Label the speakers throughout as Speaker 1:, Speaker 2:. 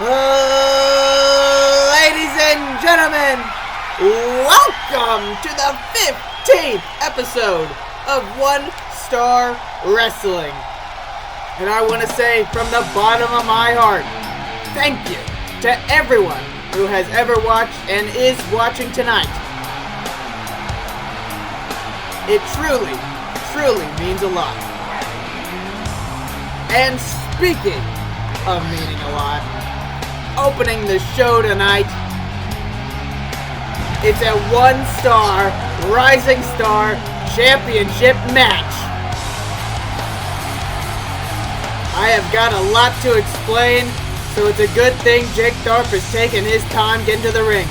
Speaker 1: Ladies and gentlemen, welcome to the 15th episode of One Star Wrestling. And I want to say from the bottom of my heart, thank you to everyone who has ever watched and is watching tonight. It truly, truly means a lot. And speaking of meaning a lot, opening the show tonight, it's a one-star Rising Star Championship match. I have got a lot to explain, so it's a good thing Jake Tharp has taken his time getting to the ring.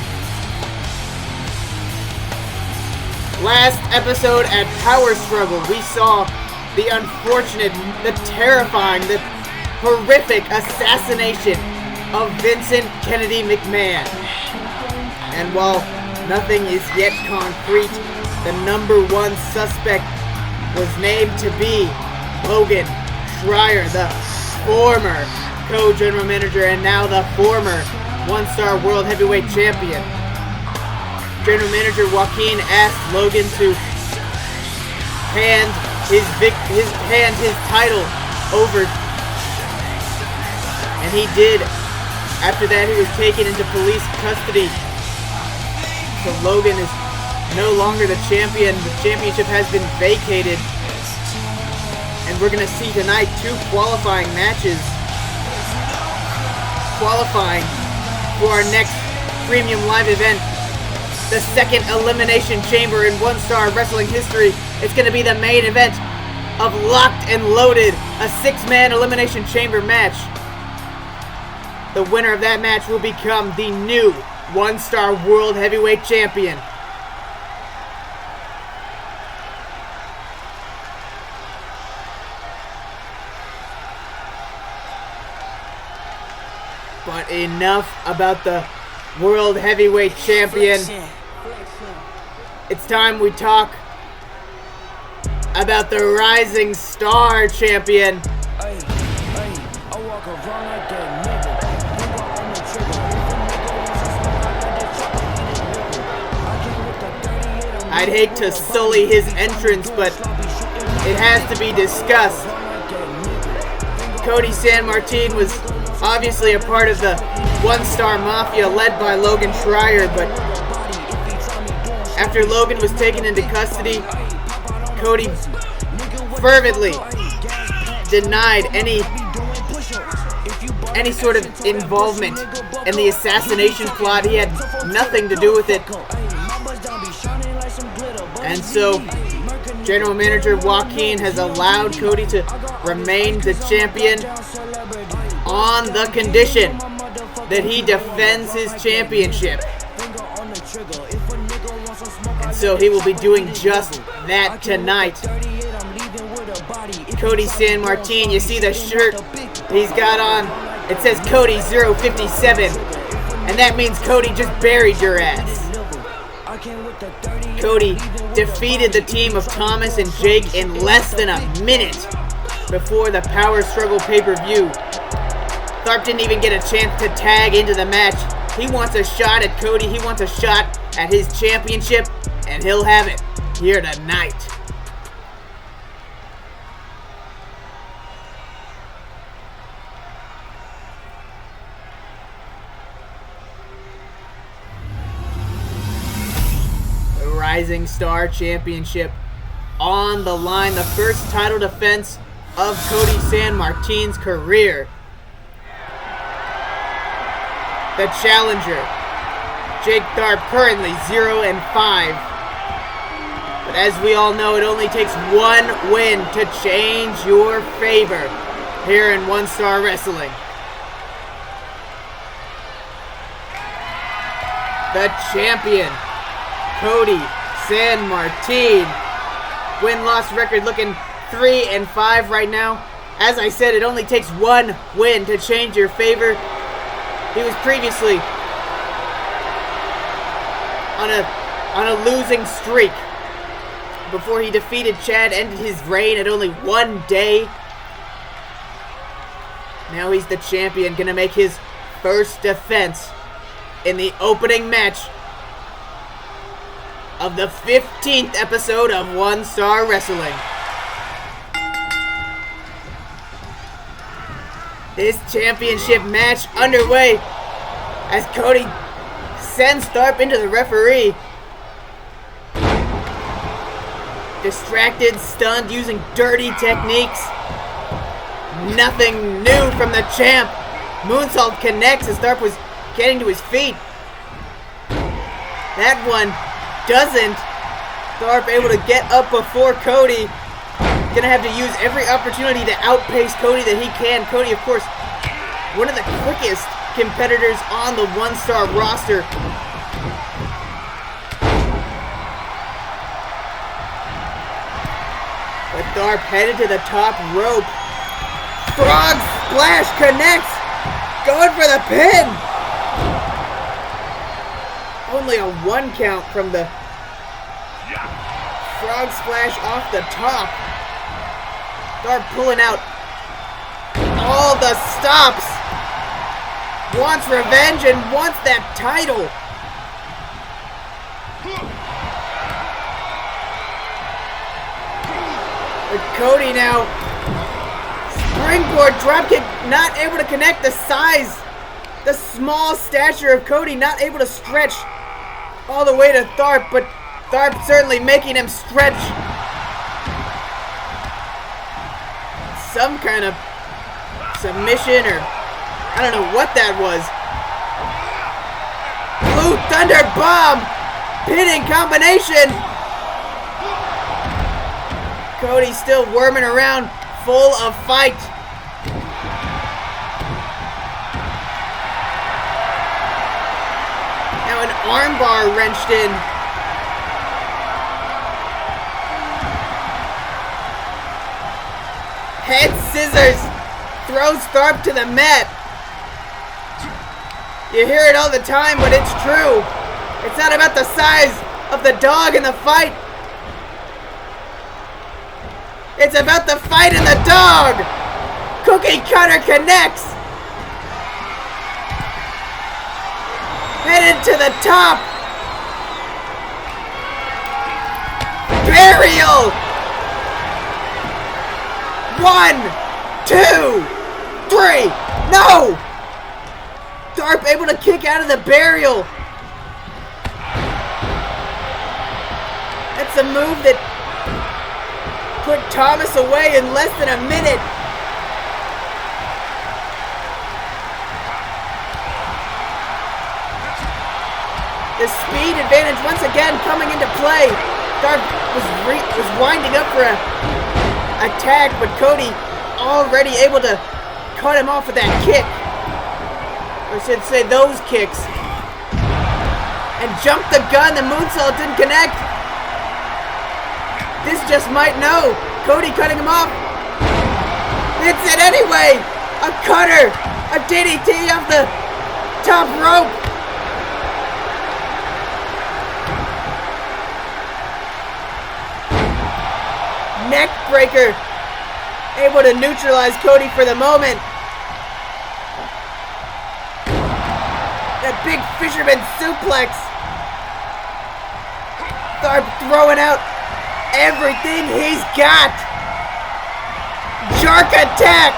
Speaker 1: Last episode at Power Struggle, we saw the unfortunate, the terrifying, the horrific assassination of Vincent Kennedy McMahon. And while nothing is yet concrete, the number one suspect was named to be Logan Schreier, the former co-general manager and now the former one-star world heavyweight champion. General manager Joaquin asked Logan to hand his title over, and he did. After that, he was taken into police custody. So Logan is no longer the champion. The championship has been vacated. And we're going to see tonight two qualifying matches. Qualifying for our next premium live event. The second Elimination Chamber in One Star Wrestling history. It's going to be the main event of Locked and Loaded, a 6-man Elimination Chamber match. The winner of that match will become the new one-star World Heavyweight Champion. But enough about the World Heavyweight Champion. It's time we talk about the Rising Star Champion. I'd hate to sully his entrance, but it has to be discussed. Cody San Martin was obviously a part of the one-star mafia led by Logan Schreier, but after Logan was taken into custody, Cody fervently denied any sort of involvement in the assassination plot. He had nothing to do with it. And so, General Manager Joaquin has allowed Cody to remain the champion on the condition that he defends his championship. And so he will be doing just that tonight. Cody San Martin, you see the shirt he's got on? It says Cody 057, and that means Cody just buried your ass. Cody defeated the team of Thomas and Jake in less than a minute before the Power Struggle pay-per-view. Tharp didn't even get a chance to tag into the match. He wants a shot at Cody. He wants a shot at his championship, and he'll have it here tonight. Rising Star Championship on the line. The first title defense of Cody San Martin's career. The challenger, Jake Tharp, currently 0-5. But as we all know, it only takes one win to change your favor here in One Star Wrestling. The champion, Cody San Martin. Win-loss record looking 3-5 right now. As I said, it only takes one win to change your favor. He was previously on a losing streak before he defeated Chad, ended his reign at only 1 day. Now he's the champion, gonna make his first defense in the opening match of the 15th episode of One Star Wrestling. This championship match underway as Cody sends Tharp into the referee. Distracted, stunned, using dirty techniques. Nothing new from the champ. Moonsault connects as Tharp was getting to his feet. That one doesn't. Tharp able to get up before Cody. Gonna have to use every opportunity to outpace Cody that he can. Cody, of course, one of the quickest competitors on the one-star roster. But Tharp headed to the top rope. Frog Splash connects. Going for the pin. Only a 1 count from the Frog Splash off the top. Tharp pulling out all the stops. Wants revenge and wants that title. But Cody now, springboard dropkick, not able to connect. The small stature of Cody, not able to stretch all the way to Tharp, but Tharp certainly making him stretch. Some kind of submission, or I don't know what that was. Blue Thunder Bomb, pinning combination. Cody still worming around, full of fight. Now an armbar wrenched in. Head scissors throws Tharp to the mat. You hear it all the time, but it's true. It's not about the size of the dog in the fight. It's about the fight and the dog. Cookie Cutter connects. Headed to the top. Burial. 1, 2, 3. No! Tharp able to kick out of the burial. That's a move that put Thomas away in less than a minute. The speed advantage once again coming into play. Tharp was winding up for a attack, but Cody already able to cut him off with that kick. Or I should say those kicks. And jumped the gun. The moonsault didn't connect. This just might know. Cody cutting him off. Hits it anyway. A cutter. A DDT off the top rope. Neck breaker. Able to neutralize Cody for the moment. That big fisherman suplex. Tharp throwing out everything he's got. Shark attack.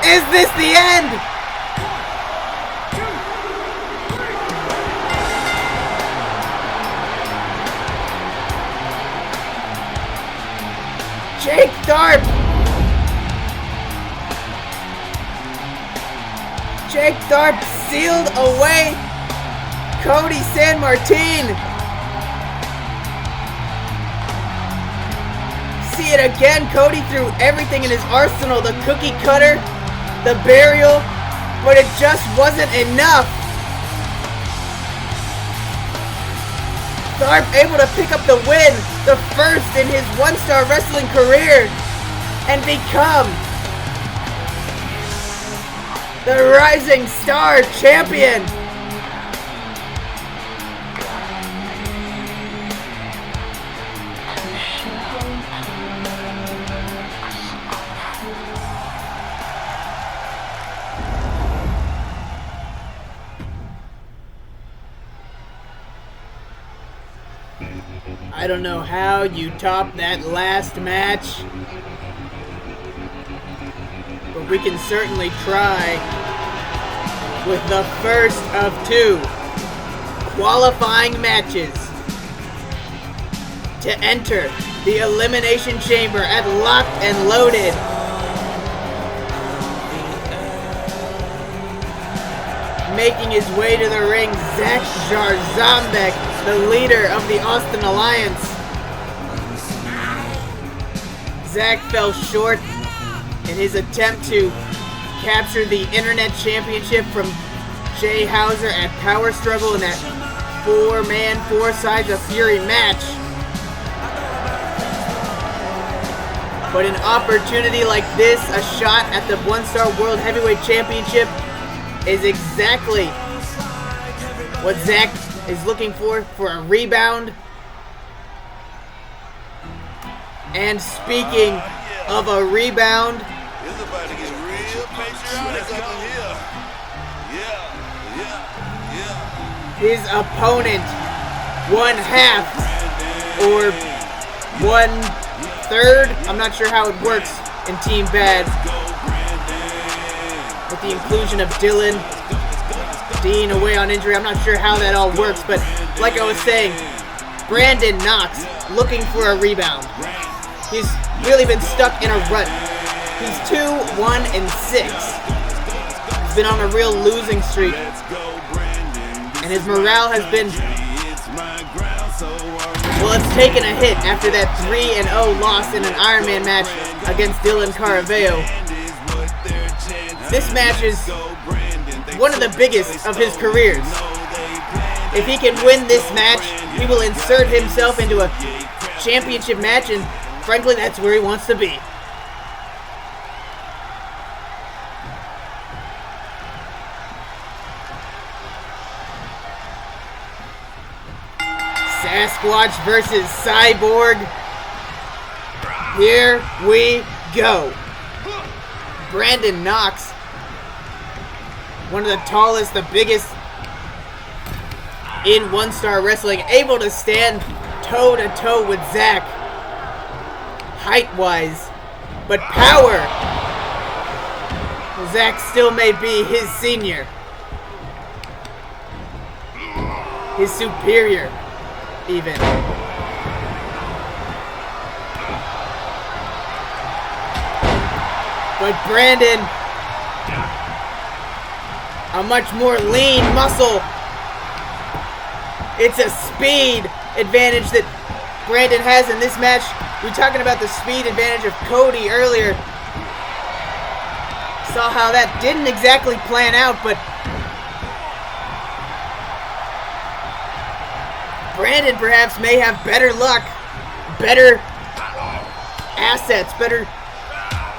Speaker 1: Is this the end? Jake Tharp. Jake Tharp sealed away Cody San Martin. See it again. Cody threw everything in his arsenal. The cookie cutter, the burial, but it just wasn't enough. Tharp able to pick up the win, the first in his one-star wrestling career, and become the Rising Star Champion. I don't know how you top that last match, but we can certainly try with the first of 2 qualifying matches to enter the Elimination Chamber at Locked and Loaded. Making his way to the ring, Zach Jarzambek, the leader of the Austin Alliance. Zach fell short in his attempt to capture the Internet Championship from Jay Hauser at Power Struggle in that 4-man, 4 Sides of Fury match. But an opportunity like this, a shot at the One-Star World Heavyweight Championship, is exactly what Zach is looking for a rebound. And speaking of a rebound,
Speaker 2: it's about to get real patriotic up in here. Yeah.
Speaker 1: His opponent, 1/2 or 1/3, I'm not sure how it works in Team Bad, with the inclusion of Dylan Dean away on injury. I'm not sure how that all works, but like I was saying, Brandon Knox looking for a rebound. He's really been stuck in a rut. He's 2-1-6. He's been on a real losing streak, and his morale has been, well, it's taken a hit after that 3-0 loss in an Iron Man match against Dylan Caraveo. This match is one of the biggest of his careers. If he can win this match, he will insert himself into a championship match, and frankly, that's where he wants to be. Sasquatch versus Cyborg. Here we go. Brandon Knox, one of the tallest, the biggest in One-Star Wrestling, able to stand toe-to-toe with Zach, height-wise, but power, Zach still may be his senior, his superior, even. But Brandon, a much more lean muscle. It's a speed advantage that Brandon has in this match. We were talking about the speed advantage of Cody earlier. Saw how that didn't exactly plan out, but Brandon perhaps may have better luck, better assets, better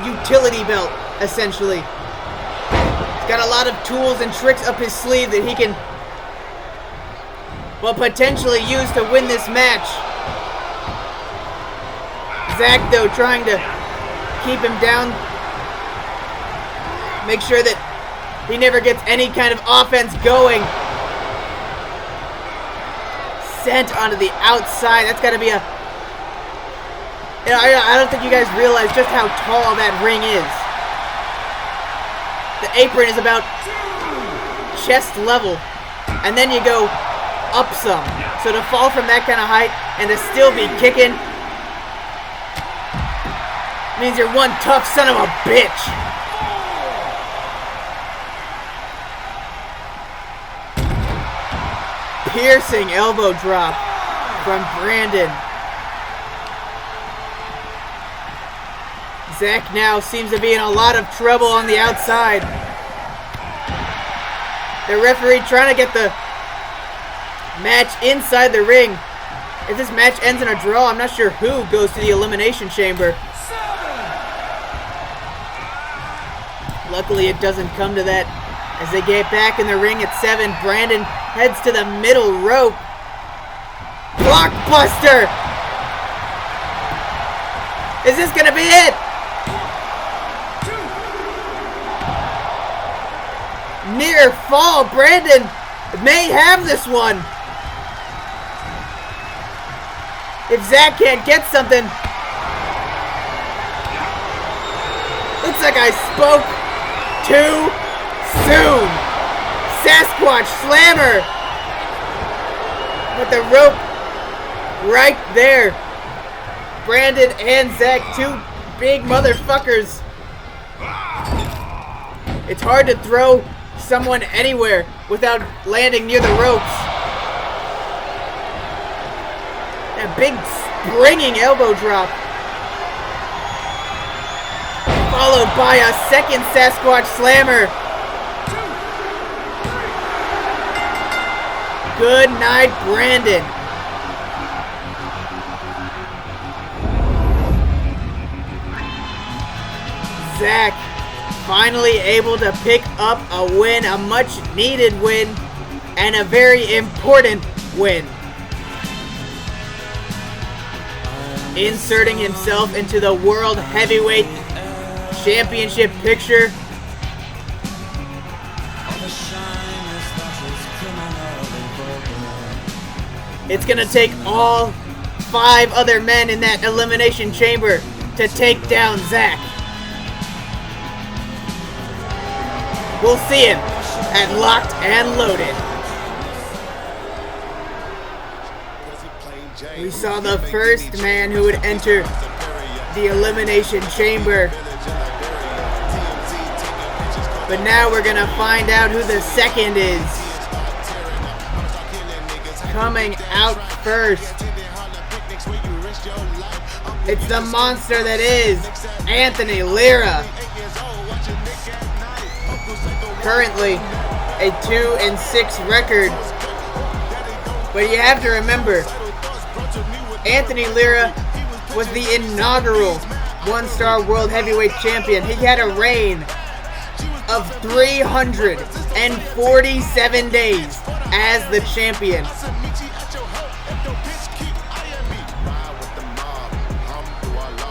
Speaker 1: utility belt, essentially. He's got a lot of tools and tricks up his sleeve that he can, well, potentially use to win this match. Zach, though, trying to keep him down, make sure that he never gets any kind of offense going. Sent onto the outside. That's got to be a... You know, I don't think you guys realize just how tall that ring is. The apron is about chest level, and then you go up some. So to fall from that kind of height and to still be kicking means you're one tough son of a bitch. Piercing elbow drop from Brandon. Zach now seems to be in a lot of trouble on the outside. The referee trying to get the match inside the ring. If this match ends in a draw, I'm not sure who goes to the Elimination Chamber. Luckily, it doesn't come to that. As they get back in the ring at 7, Brandon heads to the middle rope. Blockbuster! Is this gonna be it? Near fall. Brandon may have this one. If Zach can't get something... Looks like I spoke too soon. Sasquatch Slammer. With the rope right there. Brandon and Zach, two big motherfuckers. It's hard to throw someone anywhere without landing near the ropes. A big springing elbow drop. Followed by a second Sasquatch Slammer. Good night, Brandon. Zach finally able to pick up a win, a much needed win, and a very important win. Inserting himself into the World Heavyweight Championship picture. It's gonna take all 5 other men in that elimination chamber to take down Zach. We'll see him at Locked and Loaded. We saw the first man who would enter the elimination chamber. But now we're gonna find out who the second is. Coming out first, it's the monster that is Anthony Lira. Currently a 2-6 record. But you have to remember, Anthony Lira was the inaugural one-star World Heavyweight Champion. He had a reign of 347 days as the champion.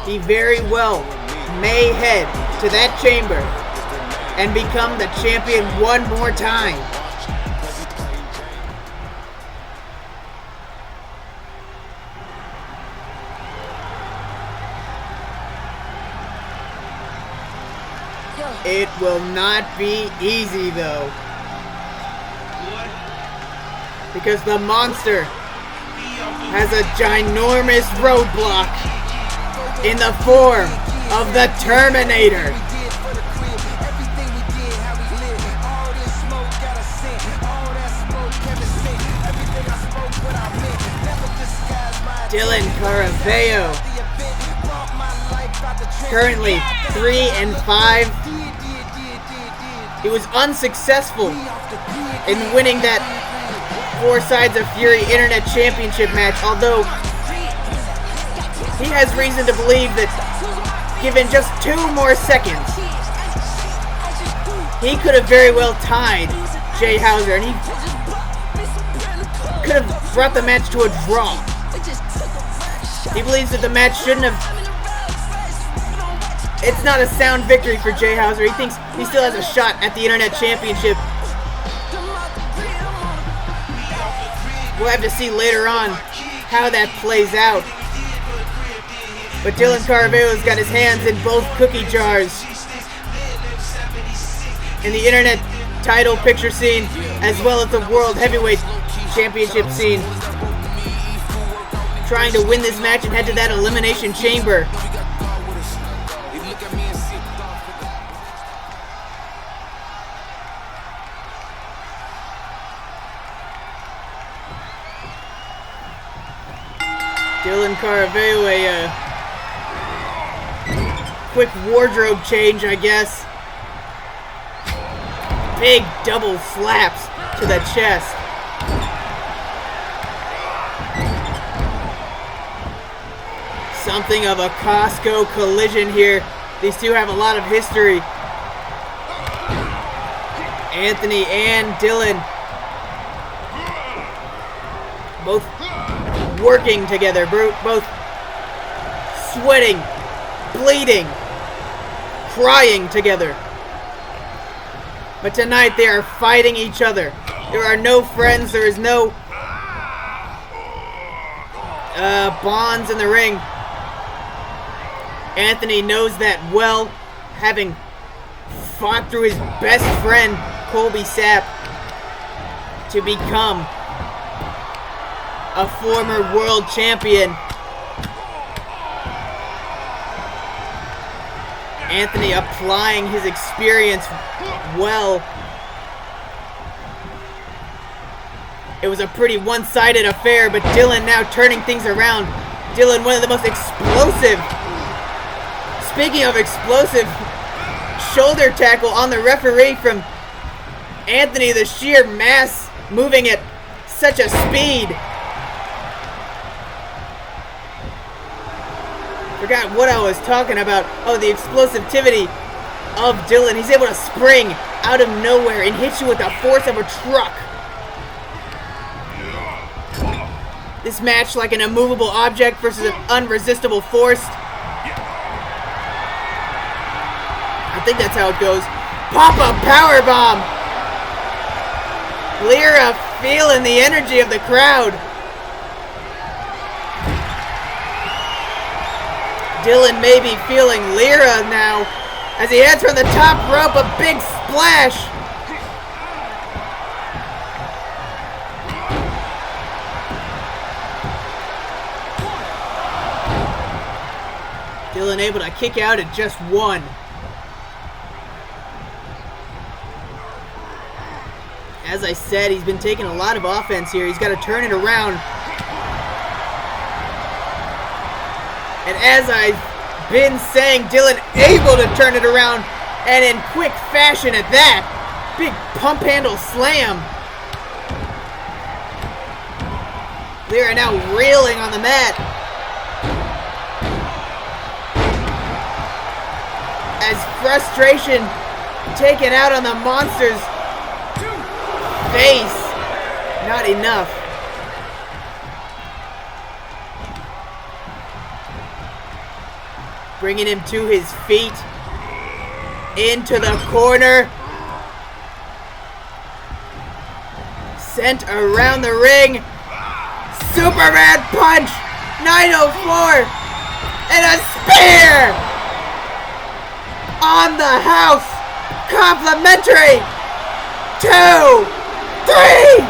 Speaker 1: He very well may head to that chamber and become the champion one more time. It will not be easy though, because the monster has a ginormous roadblock in the form of the Terminator. Dylan Caravello, currently 3-5. He was unsuccessful in winning that 4 Sides of Fury Internet Championship match, although he has reason to believe that given just 2 more seconds, he could have very well tied Jay Hauser, and he could have brought the match to a draw. He believes that the match shouldn't have... It's not a sound victory for Jay Hauser. He thinks he still has a shot at the Internet Championship. We'll have to see later on how that plays out. But Dylan Caravello's got his hands in both cookie jars. In the Internet title picture scene, as well as the World Heavyweight Championship scene. Trying to win this match and head to that elimination chamber. Dylan Caravello, a quick wardrobe change, I guess. Big double slaps to the chest. Something of a Costco collision here. These two have a lot of history. Anthony and Dylan both working together, both sweating, bleeding, crying together. But tonight they are fighting each other. There are no friends, there is no bonds in the ring. Anthony knows that well, having fought through his best friend, Colby Sapp, to become a former world champion. Anthony applying his experience well. It was a pretty one-sided affair, but Dylan now turning things around. Dylan, one of the most explosive. Speaking of explosive, shoulder tackle on the referee from Anthony, the sheer mass moving at such a speed. Forgot what I was talking about. Oh, the explosivity of Dylan. He's able to spring out of nowhere and hit you with the force of a truck. This match like an immovable object versus an unresistible force. I think that's how it goes. Pop-up powerbomb. Lyra feeling the energy of the crowd. Dylan may be feeling Lyra now as he heads from the top rope, a big splash. Dylan able to kick out at just one. As I said, he's been taking a lot of offense here. He's got to turn it around. And as I've been saying, Dylan able to turn it around, and in quick fashion at that. Big pump handle slam. Lyra now reeling on the mat. As frustration taken out on the monster's face. Not enough. Bringing him to his feet. Into the corner. Sent around the ring. Superman punch. 904. And a spear. On the house. Complimentary. 2, 3.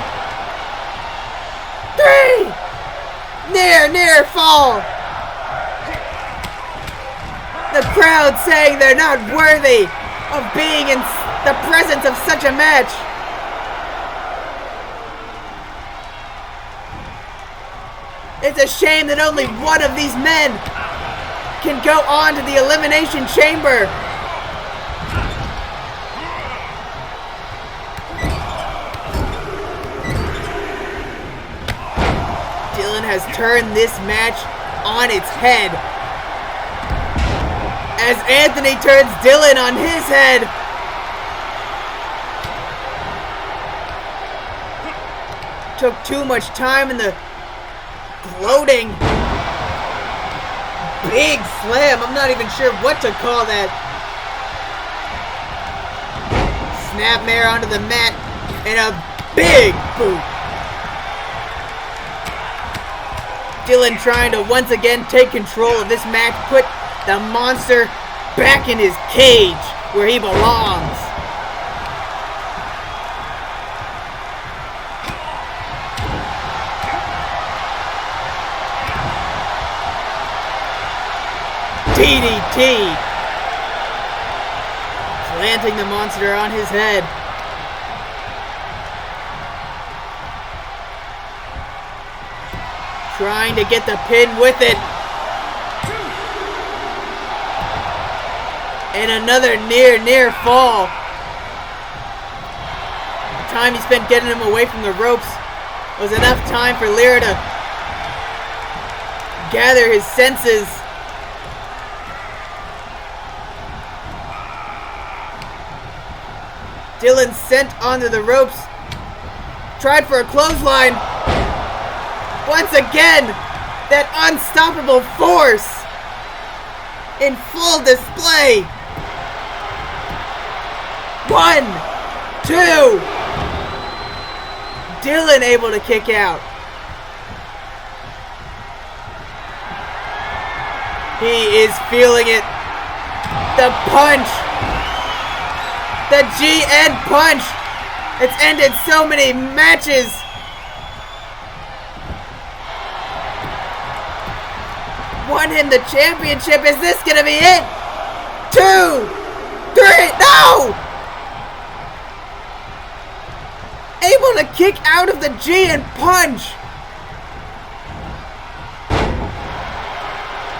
Speaker 1: Near fall. The crowd saying they're not worthy of being in the presence of such a match. It's a shame that only one of these men can go on to the Elimination Chamber. Dylan has turned this match on its head. As Anthony turns Dylan on his head. Took too much time in the gloating big slam. I'm not even sure what to call that. Snapmare onto the mat and a big boot. Dylan trying to once again take control of this match, put the monster back in his cage where he belongs. DDT. Planting the monster on his head. Trying to get the pin with it. And another near fall. The time he spent getting him away from the ropes was enough time for Lyra to gather his senses. Dylan sent onto the ropes. Tried for a clothesline. Once again, that unstoppable force in full display. 1, 2. Dylan able to kick out. He is feeling it. The punch. The GN punch. It's ended so many matches. Won him the championship. Is this gonna be it? 2, 3, no! Able to kick out of the GN punch.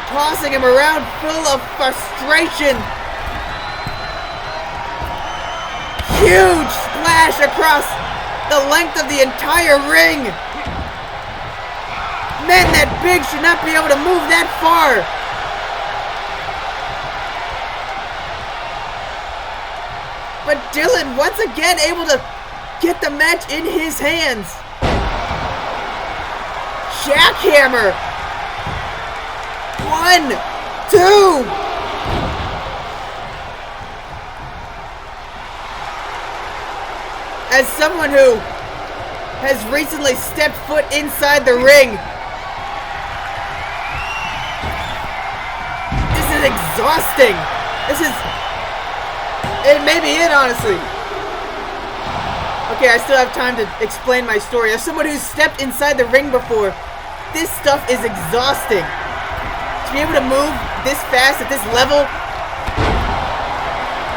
Speaker 1: Tossing him around full of frustration. Huge splash across the length of the entire ring. Men that big should not be able to move that far. But Dylan once again able to get the match in his hands. Jackhammer. 1, 2. As someone who has recently stepped foot inside the ring, this is exhausting. It may be it, honestly. Okay, I still have time to explain my story. As someone who's stepped inside the ring before, this stuff is exhausting. To be able to move this fast at this level,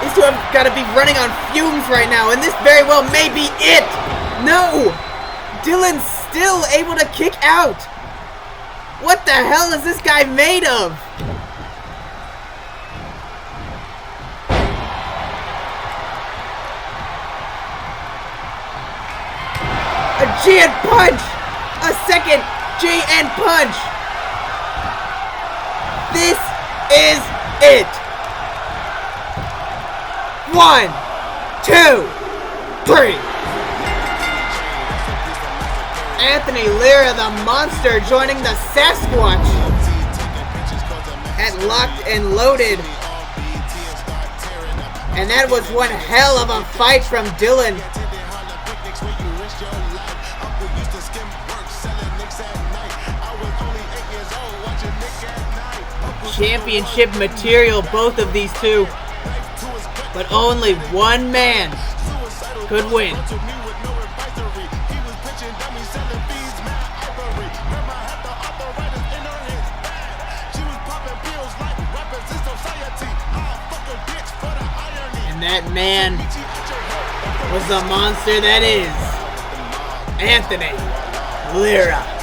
Speaker 1: these two have got to be running on fumes right now, and this very well may be it. No! Dylan's still able to kick out. What the hell is this guy made of? A GN punch! A second GN punch! This is it! 1, 2, 3. Anthony Lira, the monster, joining the Sasquatch at Locked and Loaded. And that was one hell of a fight from Dylan. Championship material, both of these two. But only one man could win. And that man was the monster that is Anthony Lira.